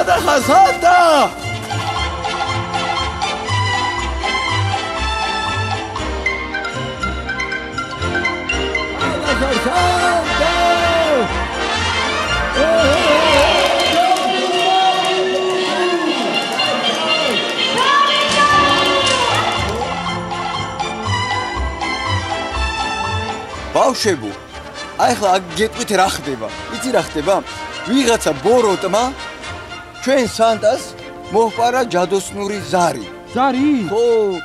გადახარ სანტა ბავშვებო, აი ხლა გეტყვით რა ხდება? იცი რა ხდება? ვიღაცა ბოროტმა ჩვენ სანტას მოჰყარა ჯადოსნური ზარი. ზარი? ხო,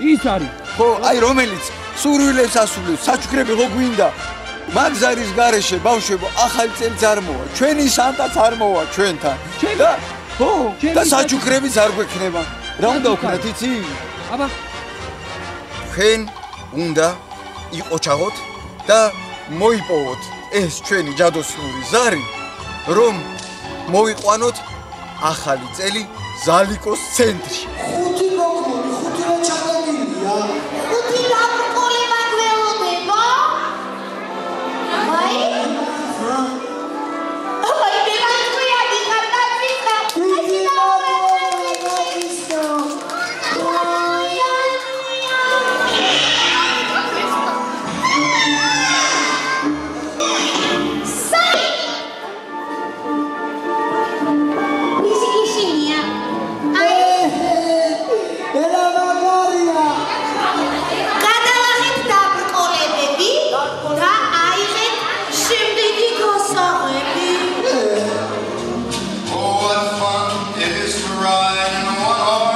ის არის. ხო, აი რომელიც სურვილებს ასრულებს, საჩუქრები ხო გვინდა? მაგ ზარის გარეშე ბავშვებო, ახალი წელიც არ მოვა. ჩვენი სანტაც არ მოვა ჩვენთან. და ხო, და საჩუქრებიც არ გვექნება. რა უნდა ვქნათ, იცი? აბა, ჩვენ უნდა იყოჩაღოთ და მოიპოვოთ ეს ჩვენი ჯადოსნური ზარი, რომ მოვიყვანოთ ახალი წელი ზალიკოს ცენტრში. ხუთი მოგმონი, ხუთი რა ჩაგაგილია? ხუთი რამკოლება გველოდება? აი? აი, მეგატრია გიხარდაციხა. ხუთი Oh, what fun it is to ride in a one-horse